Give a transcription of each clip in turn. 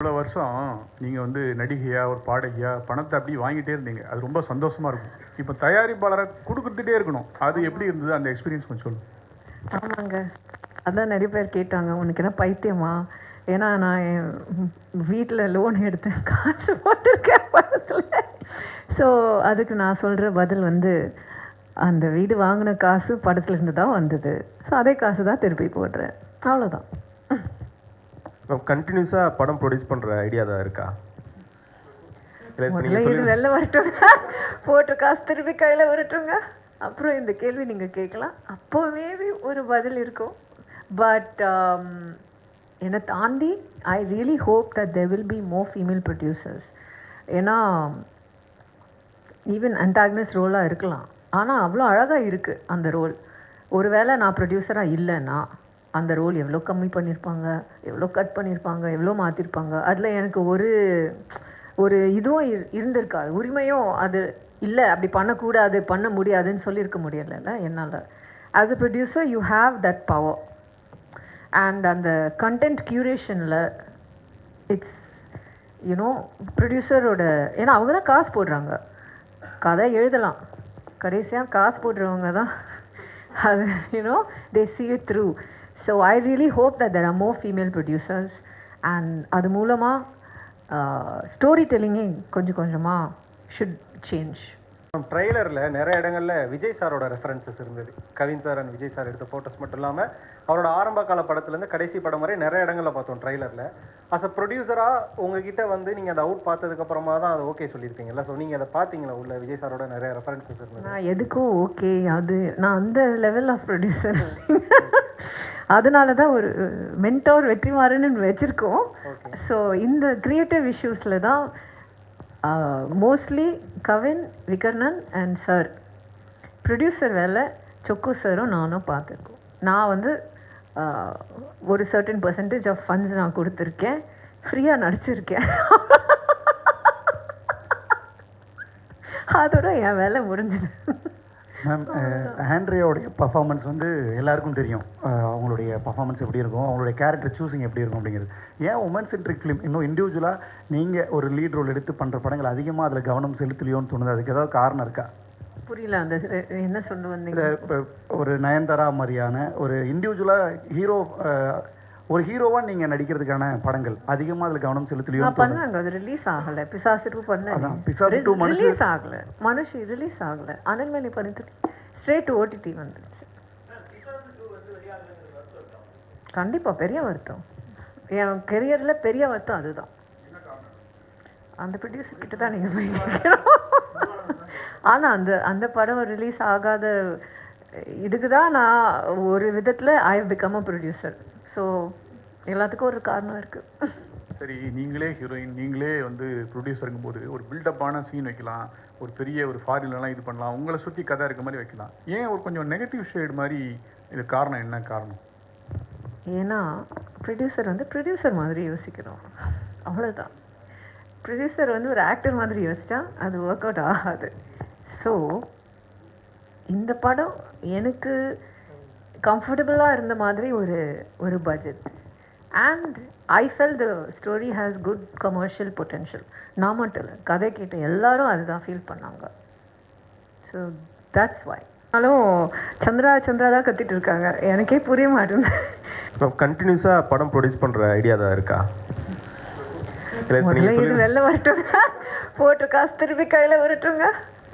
இவ்வளோ வருஷம் நீங்கள் வந்து நடிகையா ஒரு பாடகியா பணத்தை அப்படி வாங்கிட்டே இருந்தீங்க, அது ரொம்ப சந்தோஷமாக இருக்கும். இப்போ தயாரிப்பாளரை கொடுத்துட்டே இருக்கணும், அது எப்படி இருந்தது அந்த எக்ஸ்பீரியன்ஸ் கொஞ்சம் சொல்லு. ஆமாங்க. அதான் நிறைய பேர் கேட்டாங்க, உனக்கு என்ன பைத்தியமா? ஏன்னா நான் என் வீட்டில் லோன் எடுத்தேன், காசு போட்டிருக்கேன் பணத்தில். ஸோ அதுக்கு நான் சொல்கிற பதில் வந்து, அந்த வீடு வாங்கின காசு படத்துலேருந்து தான் வந்தது. ஸோ அதே காசு தான் திருப்பி போடுறேன், அவ்வளோதான். இப்போ கண்டினியூஸாக படம் ப்ரொடியூஸ் பண்ணுற ஐடியா தான் இருக்கா? முதல்ல இது வெளில வரட்டுங்க, போட்ட காசு திருப்பி கையில் வரட்டுங்க, அப்புறம் இந்த கேள்வி நீங்கள் கேட்கலாம். அப்போவே ஒரு பதில் இருக்கும். பட் என்னை தாண்டி I really hope that there will be more female producers. ஏன்னா ஈவன் அன்டாகனிஸ்ட் ரோலாக இருக்கலாம், ஆனால் அவ்வளோ அழகாக இருக்குது அந்த ரோல். ஒருவேளை நான் ப்ரொடியூசராக இல்லைன்னா அந்த ரோல் எவ்வளோ கம்மி பண்ணியிருப்பாங்க, எவ்வளோ கட் பண்ணியிருப்பாங்க, எவ்வளோ மாற்றிருப்பாங்க. அதில் எனக்கு ஒரு இதுவும் இருந்திருக்காது, உரிமையும் அது இல்லை, அப்படி பண்ணக்கூடாது பண்ண முடியாதுன்னு சொல்லியிருக்க முடியலைல்ல என்னால். As a producer you have that power. And அந்த கண்டென்ட் க்யூரேஷனில் இட்ஸ் யூனோ ப்ரொடியூசரோட, ஏன்னா அவங்க தான் காசு போடுறாங்க. கதை எழுதலாம், கடைசியாக காசு போடுறவங்க தான் அது you know they see it through. So I really hope that there are more female producers, and அது மூலமாக ஸ்டோரி டெல்லிங்கே கொஞ்சம் கொஞ்சமாக should change. ட்ரெய்லரில் நிறைய இடங்களில் விஜய் சாரோட ரெஃபரன்சஸ் இருந்தது. Kavin sir and Vijay sir எடுத்த ஃபோட்டோஸ் மட்டும் இல்லாமல் அவரோட ஆரம்ப கால படத்துலேருந்து கடைசி படம் வரை நிறைய இடங்களில் பார்த்தோம் ட்ரெய்லரில். அஸ் அ ப்ரொடியூசராக உங்ககிட்ட வந்து நீங்கள் அதை அவுட் பார்த்ததுக்கப்புறமா தான் அதை ஓகே சொல்லியிருப்பீங்கல்ல. ஸோ நீங்கள் அதை பார்த்தீங்களா? உள்ள விஜய் சாரோட நிறைய ரெஃபரன்சஸ் இருந்தது. நான் எதுக்கும் ஓகே, அது நான் அந்த லெவல் ஆஃப் ப்ரொடியூசர். அதனால தான் ஒரு மென்டோர் வெற்றிமாறன்னு வச்சுருக்கோம். ஸோ இந்த க்ரியேட்டிவ் இஷ்யூஸில் தான் mostly Kavin, Vikarnan and sir. Producer வேலை சொக்கு சாரும் நானும் பார்த்துருக்கோம். நான் வந்து ஒரு சர்டன் பர்சன்டேஜ் ஆஃப் ஃபண்ட்ஸ் நான் கொடுத்துருக்கேன், ஃப்ரீயாக நடிச்சிருக்கேன். அதோட என் வேலை முடிஞ்சுது. மேம், ஆண்ட்ரியாவுடைய பர்ஃபார்மன்ஸ் வந்து எல்லாருக்கும் தெரியும். அவங்களுடைய பர்ஃபார்மன்ஸ் எப்படி இருக்கும், அவங்களுடைய கேரக்டர் சூஸிங் எப்படி இருக்கும் அப்படிங்கிறது. ஏன் உமன் சென்ட்ரிக் ஃபிலிம் இன்னும் இண்டிவிஜுவலாக நீங்கள் ஒரு லீட் ரோல் எடுத்து பண்ணுற படங்கள் அதிகமாக அதில் கவனம் செலுத்தலையோன்னு தோணுது? அதுக்கு ஏதாவது காரணம் இருக்கா? புரியல, அந்த என்ன சொல்ல வந்தீங்க? இப்போ ஒரு நயன்தாரா மாதிரியான ஒரு இண்டிவிஜுவலாக ஒரு ஹீரோவாக நீங்கள் நடிக்கிறதுக்கான படங்கள் அதிகமாக அதில் கவனம் செலுத்தலையோ? பண்ணாங்க, அது ரிலீஸ் ஆகலை. பிசாசு 2 பண்ணேன், ரிலீஸ் ஆகலை. மனுஷி ரிலீஸ் ஆகலை. அனல்மணி பண்ணிட்டு ஸ்ட்ரெயிட் ஓடிடி வந்துருச்சு. கண்டிப்பாக பெரிய வருத்தம், என் கெரியரில் பெரிய வருத்தம். அதுதான் அந்த ப்ரொடியூசர் கிட்ட தான் நீங்கள் போய் கேட்கணும். ஆனால் அந்த படம் ரிலீஸ் ஆகாத இதுக்கு தான் நான் ஒரு விதத்தில் I have become a producer. So எல்லாத்துக்கும் ஒரு காரணம் இருக்குது. சரி, நீங்களே ஹீரோயின், நீங்களே வந்து ப்ரொடியூசருங்கும் போது ஒரு பில்டப்பான சீன் வைக்கலாம், ஒரு பெரிய ஒரு ஃபாரின்லாம் இது பண்ணலாம், உங்களை சுற்றி கதை இருக்க மாதிரி வைக்கலாம். ஏன் ஒரு கொஞ்சம் நெகட்டிவ் ஷேட் மாதிரி? இது காரணம் என்ன காரணம்? ஏன்னா ப்ரொடியூசர் வந்து ப்ரொடியூசர் மாதிரி யோசிக்கிறோம், அவ்வளோதான். ப்ரொடியூசர் வந்து ஒரு ஆக்டர் மாதிரி யோசித்தா அது ஒர்க் அவுட் ஆகாது. ஸோ இந்த படம் எனக்கு கம்ஃபர்டபுளாக இருந்த மாதிரி ஒரு budget, and I fell the story has good commercial potential. நான் மட்டும் இல்லை, கதை கேட்ட எல்லாரும் அதுதான் ஃபீல் பண்ணாங்க. So that's why. ஆனாலும் சந்திரா தான் கத்திட்டு இருக்காங்க, எனக்கே புரிய மாட்டேங்குது. இப்போ கண்டினியூஸாக படம் ப்ரொடியூஸ் பண்ணுற ஐடியா தான் இருக்கா? முதல்ல இது வெளில வரட்டுங்க, போட்ட காசு திருப்பி கையில் வரட்டுங்க,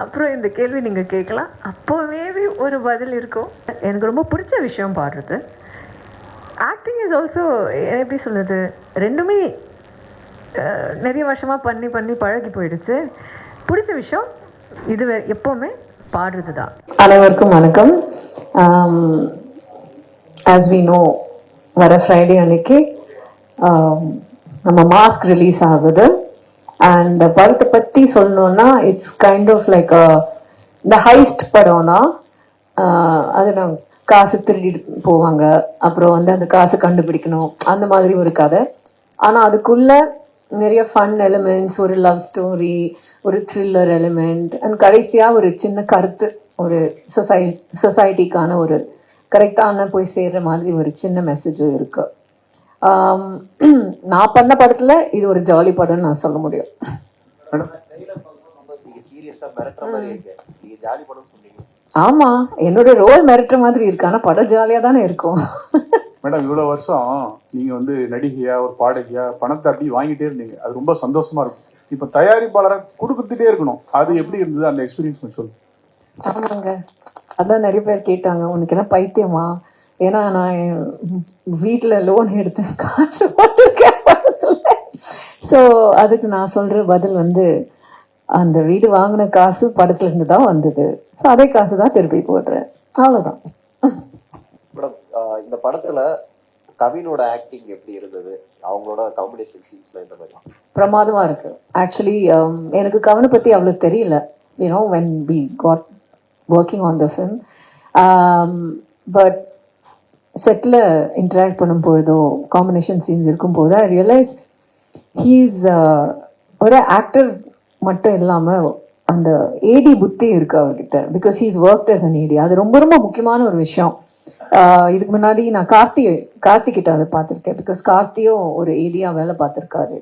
அப்புறம் இந்த கேள்வி நீங்கள் கேட்கலாம். அப்போவே ஒரு பதில் இருக்கும். எனக்கு ரொம்ப பிடிச்ச விஷயம் பாடுறது. ஆக்டிங் இஸ் ஆல்சோ, எப்படி சொல்கிறது, ரெண்டுமே நிறைய வருஷமாக பண்ணி பழகி போயிடுச்சு. பிடிச்ச விஷயம் இது எப்போவுமே பாடுறது தான். அனைவருக்கும் வணக்கம். ஆஸ் வி நோ, வர ஃப்ரைடே அன்னைக்கு நம்ம மாஸ்க் ரிலீஸ் ஆகுது. அண்ட் படத்தை பற்றி சொல்லணும்னா இட்ஸ் கைண்ட் ஆஃப் லைக் இந்த ஹைஸ்ட் படம் தான். அது நான் காசு திருடிட்டு போவாங்க, அப்புறம் வந்து அந்த காசு கண்டுபிடிக்கணும், அந்த மாதிரி ஒரு கதை. ஆனால் அதுக்குள்ள நிறைய ஃபன் எலிமெண்ட்ஸ், ஒரு லவ் ஸ்டோரி, ஒரு த்ரில்லர் எலிமெண்ட், அண்ட் கடைசியாக ஒரு சின்ன கருத்து, ஒரு சொசைட்டிக்கான ஒரு கரெக்டான போய் சேர்ற மாதிரி ஒரு சின்ன மெசேஜும் இருக்கு. நான் பண்ண படத்துல இது ஒரு ஜாலி படம்னு நான் சொல்ல முடியும். ஆமா, என்னோட ரோல் மிரட்டுற மாதிரி இருக்கு, ஆனா படம் ஜாலியா தானே இருக்கும். மேடம், இவ்வளோ வருஷம் நீங்கள் வந்து நடிகையா ஒரு பாடகியா பணத்தை அப்படி வாங்கிட்டே இருந்தீங்க, அது ரொம்ப சந்தோஷமா இருக்கும். இப்போ தயாரிப்பாளரை கொடுத்துட்டே இருக்கணும், அது எப்படி இருந்தது அந்த எக்ஸ்பீரியன்ஸ் கொஞ்சம் சொல்லு. ஆமாங்க, அதான் நிறைய பேர் கேட்டாங்க உனக்கு என்ன பைத்தியமா, ஏன்னா நான் வீட்டில் லோன் எடுத்து காசு போட்டிருக்கேன் படத்துல. ஸோ அதுக்கு நான் சொல்ற பதில் வந்து அந்த வீடு வாங்கின காசு படத்துல இருந்து தான் வந்தது. ஸோ அதே காசு தான் திருப்பி போடுறேன், அவ்வளோதான். மேடம், இந்த படத்துல கவினோட ஆக்டிங் எப்படி இருந்தது? அவங்களோட காம்பினேஷன் சீன்ஸ்ல இந்த மாதிரி பிரமாதமா இருக்கு. ஆக்சுவலி எனக்கு கவனை பத்தி அவ்வளவு தெரியல, you know when we got working on the film, but செட்டில் இன்டராக்ட் பண்ணும் பொழுதோ காம்பினேஷன் சீன்ஸ் இருக்கும் போது ஐ ரியலைஸ் ஹீஸ் ஒரு ஆக்டர் மட்டும் இல்லாமல் அந்த ஏடி புத்தி இருக்கு அவர்கிட்ட. Because he's work as an AD, அது ரொம்ப ரொம்ப முக்கியமான ஒரு விஷயம். இதுக்கு முன்னாடி நான் கார்த்திகிட்ட அதை பார்த்துருக்கேன். பிகாஸ் கார்த்தியும் ஒரு ஏடியா வேலை பார்த்துருக்காரு.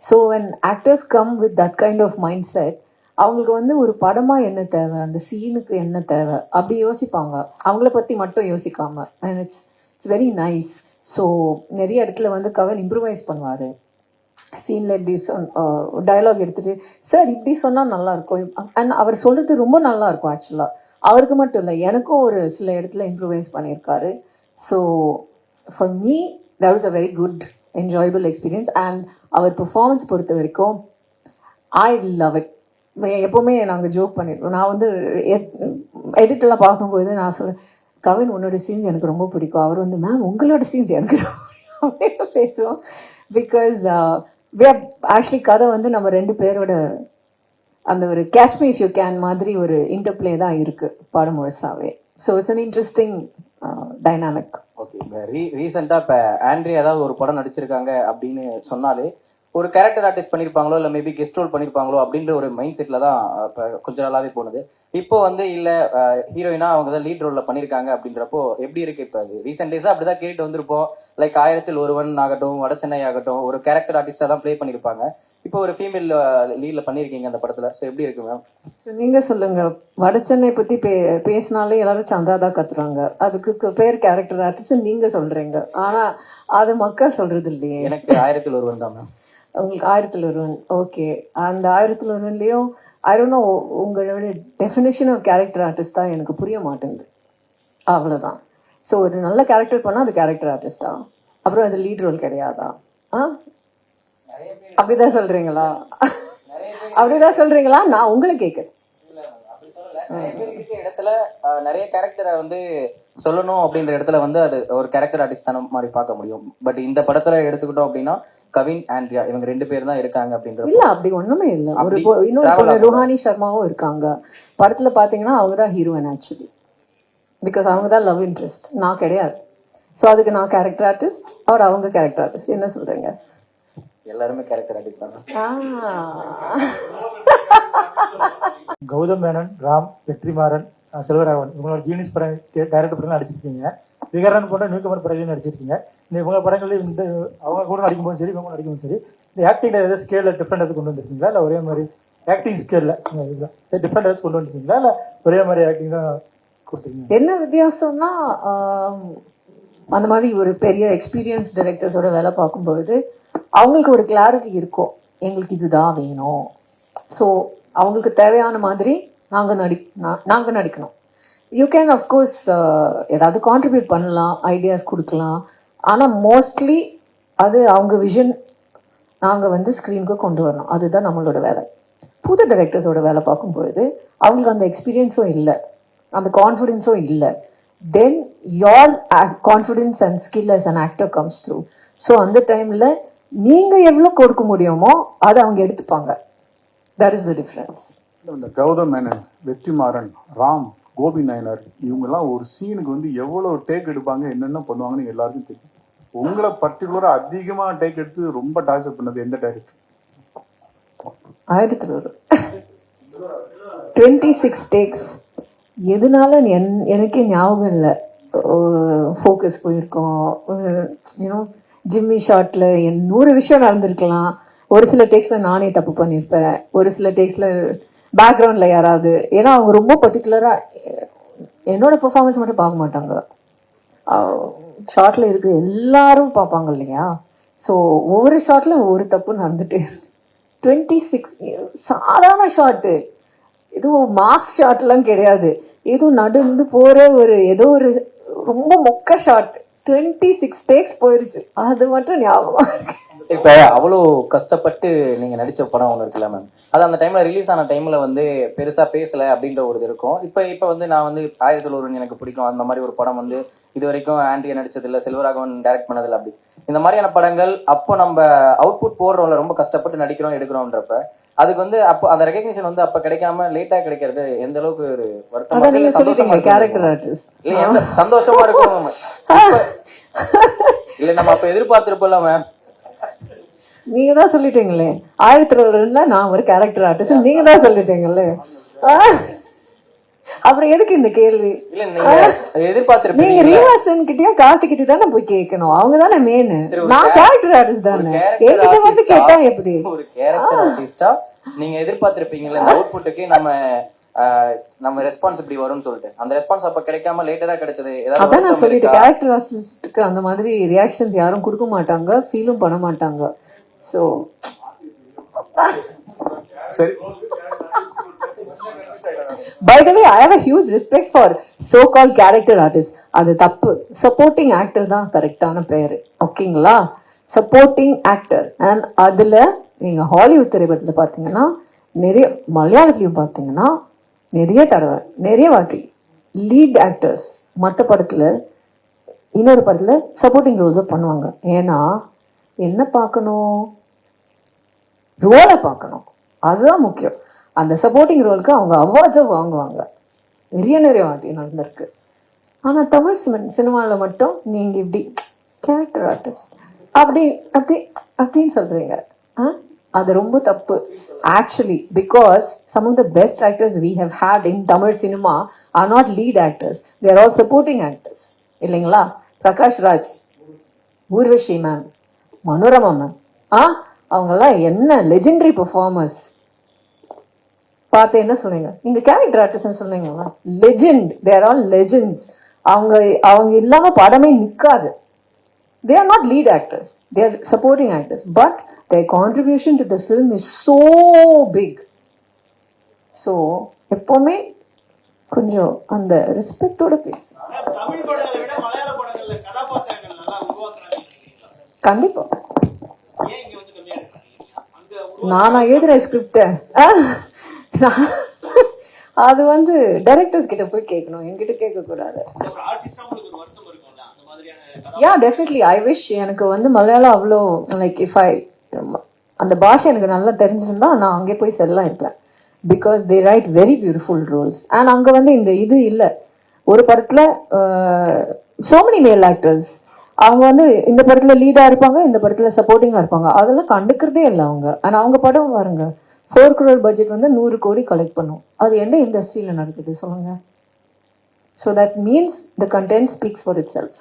So when actors come with that kind of mindset, அவங்களுக்கு வந்து ஒரு படமா என்ன தேவை, அந்த சீனுக்கு என்ன தேவை அப்படி யோசிப்பாங்க, அவங்கள பத்தி மட்டும் யோசிக்காம. And it's very nice. So நிறைய இடத்துல வந்து கவன் இம்ப்ரூவைஸ் பண்ணுவாரு. சீன்ல இப்படி டயலாக் எடுத்துட்டு சார் இப்படி சொன்னா நல்லா இருக்கும், அண்ட் அவர் சொல்றது ரொம்ப நல்லா இருக்கும். ஆக்சுவலா அவருக்கு மட்டும் இல்லை, எனக்கும் ஒரு சில இடத்துல இம்ப்ரூவைஸ் பண்ணியிருக்காரு. So for me that was a very good enjoyable experience. And அவர் பெர்ஃபார்மன்ஸ் பொறுத்த வரைக்கும் ஐ லவ் இட். எப்போவுமே நாங்கள் ஜோக் பண்ணியிருக்கோம். நான் வந்து எடிட்டெல்லாம் பார்க்கும்போது நான் சொல்லுவேன், கவின் உன்னோட சீன்ஸ் எனக்கு ரொம்ப பிடிக்கும். அவர் வந்து மேம் உங்களோட சீன்ஸ் எனக்கு ரொம்ப பேசுவோம். பிகாஸ் ஆக்சுவலி கதை வந்து நம்ம ரெண்டு பேரோட அந்த ஒரு catch me if you can மாதிரி ஒரு இன்டர்பிளே தான் இருக்கு படம் முழுசாவே. So it's an interesting dynamic. Okay, ரீசெண்டாக இப்போ ஆண்ட்ரி ஏதாவது ஒரு படம் நடிச்சிருக்காங்க அப்படின்னு சொன்னாலே ஒரு கேரக்டர் ஆர்டிஸ்ட் பண்ணியிருப்பாங்களோ இல்லை மேபி கெஸ்ட் ரோல் பண்ணியிருப்பாங்களோ அப்படின்ற ஒரு மைண்ட் செட்டில் தான் இப்போ கொஞ்ச நாளாவே போனது. இப்போ வந்து இல்லை ஹீரோயினா அவங்க தான் லீட் ரோலில் பண்ணியிருக்காங்க அப்படின்றப்போ எப்படி இருக்கு? இப்போ ரீசெண்ட் டேஸாக அப்படி தான் கேட்டு வந்திருப்போம். லைக் 1000 ஆகட்டும், வடச்சென்னை ஆகட்டும், ஒரு கேரக்டர் ஆர்டிஸ்டாக தான் ப்ளே பண்ணியிருப்பாங்க. இப்போ ஒரு ஃபீமேல் லீட்ல பண்ணியிருக்கீங்க அந்த படத்துல. ஸோ எப்படி இருக்கு மேம்? நீங்க சொல்லுங்க. வடச்சென்னை பத்தி பேசினாலே எல்லாரும் சந்தா தான் கத்துறாங்க. அதுக்கு பேர் கேரக்டர் ஆர்டிஸ்ட் நீங்க சொல்றீங்க, ஆனா அது மக்கள் சொல்றது இல்லையே. எனக்கு 1001 தான் மேம். உங்களுக்கு 1001. ஓகே, அந்த 1001லயும் ஐ டோன்ட் நோ, உங்களோட டெஃபினேஷன் ஆஃப் கேரக்டர் ஆர்டிஸ்ட் தான் எனக்கு புரிய மாட்டேங்குது, அவ்வளவுதான். ஸோ ஒரு நல்ல கேரக்டர் பண்ணா அது கேரக்டர் ஆர்டிஸ்டா, அப்புறம் அது லீட் ரோல் கிடையாதா? அப்படிதான் சொல்றீங்களா? அப்படிதான் சொல்றீங்களா? நான் உங்களை கேட்கிறேன். இடத்துல நிறைய கேரக்டரை வந்து சொல்லணும் அப்படின்ற இடத்துல வந்து அது ஒரு கேரக்டர் ஆர்டிஸ்ட் தான மாதிரி பார்க்க முடியும். பட் இந்த படத்துல எடுத்துக்கிட்டோம் அப்படின்னா கவின், ஆண்ட்ரியா இவங்க 2 பேர் தான் இருக்காங்க அப்படின்ற. இல்ல அப்படி ஒண்ணுமே இல்ல. ஒரு இன்னொரு ருஹானி சர்மாவும் இருக்காங்க படத்துல. பாத்தீங்கன்னா அவங்க தான் ஹீரோயின் ஆக்சுவலி. பிகாஸ் அவங்க தான் லவ் இன்ட்ரெஸ்ட், நான் கிடையாது. ஸோ அதுக்கு நான் கேரக்டர் ஆர்டிஸ்ட், அவர் அவங்க கேரக்டர் ஆர்டிஸ்ட். என்ன சொல்றீங்க? எல்லாருமே கேரக்டர் ஆர்டிஸ்ட் தான். கௌதம் மேனன், ராம், வெற்றிமாறன், செல்வராகவன் இவங்களோட ஜீனியஸ் படம் டைரக்டர் படம் நடிச்சிருக்கீங்க. விகரன் போன்ற நியூகமர் படங்களையும் நடிச்சிருக்கீங்க. இவங்க படங்களையும் இந்த அவங்க கூட நடிக்கும்போது சரி, இவங்க நடிக்கும்போது சரி, இந்த ஆக்டிங்ல ஏதாவது ஸ்கேலில் டிஃப்ரெண்ட் எதாவது கொண்டு வந்துருக்கீங்களா? இல்லை ஒரே மாதிரி ஆக்டிங் ஸ்கேலில் டிஃப்ரெண்ட் ஏதாவது கொண்டு வந்துருக்கீங்களா? இல்லை ஒரே மாதிரி ஆக்டிங் தான் கொடுத்துருக்கீங்க? என்ன வித்தியாசம்னா, அந்த மாதிரி ஒரு பெரிய எக்ஸ்பீரியன்ஸ் டைரக்டர்ஸோட வேலை பார்க்கும்போது அவங்களுக்கு ஒரு கிளாரிட்டி இருக்கும், எங்களுக்கு இதுதான் வேணும். ஸோ அவங்களுக்கு தேவையான மாதிரி நாங்கள் நடிக்கணும். யூ கேன் அஃப்கோர்ஸ் ஏதாவது கான்ட்ரிபியூட் பண்ணலாம், ஐடியாஸ் கொடுக்கலாம். ஆனால் மோஸ்ட்லி அது அவங்க விஷன் நாங்கள் வந்து ஸ்க்ரீனுக்கு கொண்டு வரணும், அதுதான் நம்மளோட வேலை. புது டைரக்டர்ஸோட வேலை பார்க்கும்பொழுது அவங்களுக்கு அந்த எக்ஸ்பீரியன்ஸும் இல்லை, அந்த கான்ஃபிடென்ஸும் இல்லை. தென் your confidence and skill as an actor comes through. So அந்த டைமில் நீங்கள் எவ்வளோ கொடுக்க முடியுமோ அதை அவங்க எடுத்துப்பாங்க. That is the difference. இந்த கௌதம் மேனன், வெற்றிமாறன், ராம், கோபி நாயனார் இவங்கெல்லாம் ஒரு சீனுக்கு வந்து எவ்வளோ டேக் எடுப்பாங்க, என்னென்ன பண்ணுவாங்கன்னு எல்லாருக்கும் தெரியும். உங்களை பர்டிகுலராக அதிகமாக டேக் எடுத்து ரொம்ப டார்ச்சர் பண்ணது எந்த டைரக்டர்? 26 டேக்ஸ். எதனால எனக்கே ஞாபகம் இல்லை. ஃபோக்கஸ் போயிருக்கோம். யூனோ ஜிம்மி ஷாட்ல 100 விஷயம் நடந்திருக்கலாம். ஒரு சில டேக்ஸ்ல நானே தப்பு பண்ணியிருப்பேன், ஒரு சில டேக்ஸ்ல பேக்ரவுண்ட்ல யாராவது, ஏன்னா அவங்க ரொம்ப பர்டிகுலரா என்னோட பெர்ஃபார்மன்ஸ் மட்டும் பார்க்க மாட்டாங்க, ஷார்ட்ல இருக்கு எல்லாரும் பார்ப்பாங்க இல்லையா. ஸோ ஒவ்வொரு ஷாட்ல ஒவ்வொரு தப்பு நடந்துட்டு 26 சாதாரண ஷாட்டு, எதுவும் மாஸ் ஷாட்லாம் கிடையாது, ஏதோ நடுந்து போற ஏதோ ஒரு ரொம்ப மொக்க ஷாட் 26 டேக்ஸ் போயிருச்சு. அது மட்டும் ஞாபகம். இப்ப அவ்வளோ கஷ்டப்பட்டு நீங்க நடிச்ச படம் ஒன்று இருக்குல்ல மேம், அது அந்த டைம்ல ரிலீஸ் ஆன டைம்ல வந்து பெருசா பேசல அப்படின்ற ஒரு இது இருக்கும். இப்ப வந்து நான் வந்து 1001 எனக்கு பிடிக்கும், அந்த மாதிரி ஒரு படம் வந்து இது வரைக்கும் ஆண்ட்ரியா நடிச்சது இல்ல, செல்வராகவன் டைரக்ட் பண்ணதில்ல. அப்படி இந்த மாதிரியான படங்கள் அப்போ நம்ம அவுட்புட் போடுறோம்ல, ரொம்ப கஷ்டப்பட்டு நடிக்கிறோம் எடுக்கிறோம்ன்றப்ப அதுக்கு வந்து அப்போ அந்த ரெகக்னிஷன் வந்து அப்ப கிடைக்காம லேட்டா கிடைக்கிறது எந்த அளவுக்கு ஒரு வருத்தம், கேரக்டர் ஆர்டிஸ்ட் இல்ல எந்த சந்தோஷமா இருக்கும் இல்ல நம்ம அப்ப எதிர்பார்த்திருப்போம்ல மேம். நீங்க தான் சொல்லிட்டீங்களே 1002 நான் ஒரு கேரக்டர் ஆர்டிஸ்ட், நீங்க தான் சொல்லிட்டீங்களே, அப்புறம் எதுக்கு இந்த கேள்வி? இல்ல நீங்க எதிர்பார்த்திருப்பீங்க, நீங்க ரீவாசன் கிட்டயும் கார்த்திகிட்ட தானே போய் கேட்கணும், அவங்க தானே மெயின், நான் கேரக்டர் ஆர்டிஸ்ட் தானே, என்கிட்ட வந்து கேட்டா எப்படி? ஒரு கேரக்டர் ஆர்டிஸ்டா நீங்க எதிர்பார்த்திருப்பீங்கல்ல இந்த அவுட்புட்டுக்கு நம்ம ரெஸ்பான்ஸ் இப்படி வரும்னு சொல்லிட்டு, அந்த ரெஸ்பான்ஸ் அப்ப கிடைக்காம லேட்டரா கிடைச்சது. அதான் நான் சொல்லிட்டு கேரக்டர் ஆர்டிஸ்டுக்கு அந்த மாதிரி ரியாக்ஷன்ஸ் யாரும் கொடுக்க மாட்டாங்க, ஃபீலும் பண்ண மாட்டாங்க. ஸோ சரி, by the way, I have a huge respect for so-called character artists. அது தப்பு. சப்போர்ட்டிங் ஆக்டர் தான் கரெக்டான பேரு, ஓகேங்களா? Supporting actor. அண்ட் அதுல நீங்க ஹாலிவுட் திரைப்படத்துல பாத்தீங்கன்னா, நிறைய மலையாளத்திலையும் பாத்தீங்கன்னா நிறைய தடவை நிறைய வாட்டி லீட் ஆக்டர்ஸ் மற்ற படத்துல இன்னொரு படத்துல சப்போர்ட்டிங் ரோல்ஸ் பண்ணுவாங்க. ஏன்னா என்ன பார்க்கணும்? ரோலை பார்க்கணும், அதுதான் முக்கியம். அந்த சப்போர்ட்டிங் ரோலுக்கு அவங்க அவார்ட்ஸும் வாங்குவாங்க, நிறைய வாட்டி நடந்திருக்கு. ஆனா தமிழ் சினிமால மட்டும் நீங்க இப்படி கேரக்டர் ஆர்டிஸ்ட் அப்படின்னு சொல்றீங்க, அது ரொம்ப தப்பு actually. Because some of the best actors we have had in Tamil cinema are not lead actors, they are all supporting actors, இல்லைங்களா? பிரகாஷ் ராஜ், ஊர்வஷி மேம், மனோரமா மேம், அவங்கெல்லாம் என்ன லெஜெண்டரி பெர்ஃபார்மர்ஸ். பார்த்து என்ன சொன்னீங்க? நீங்க கேரக்டர் ஆர்டிஸ்ட் சொன்னீங்களா? Legend, there all legends. அவங்க இல்லாம படமே நிக்காது. They are not lead actors, they are supporting actors, but their contribution to the film is so big. So எப்பவுமே கொஞ்சம் அந்த ரெஸ்பெக்டோட பேசு. கண்டிப்பா நானா எழுதுற ஸ்கிரிப்ட அது வந்து டைரக்டர்ஸ் கிட்ட போய் கேட்கணும், என்கிட்ட கேட்க கூடாது. யா டெஃபினெட்லி ஐ விஷ் எனக்கு வந்து மலையாளம் அவ்வளோ லைக் இஃப் ஐ அந்த பாஷை எனக்கு நல்லா தெரிஞ்சிருந்தா நான் அங்கே போய் செல்லாம் இருப்பேன். Because they write very beautiful roles. And அங்கே வந்து இந்த இது இல்லை, ஒரு படத்தில் சோ மெனி மேல் ஆக்டர்ஸ் அவங்க வந்து இந்த படத்துல லீடா இருப்பாங்க, இந்த படத்துல சப்போர்ட்டிங்கா இருப்பாங்க, அதெல்லாம் கண்டுக்கிறதே இல்லை அவங்க. ஆனா அவங்க படம் பாருங்க 4 crore பட்ஜெட் வந்து 100 கோடி கலெக்ட் பண்ணும். அது எந்த இண்டஸ்ட்ரியில நடக்குது சொல்லுங்க? So that means the content speaks for it self.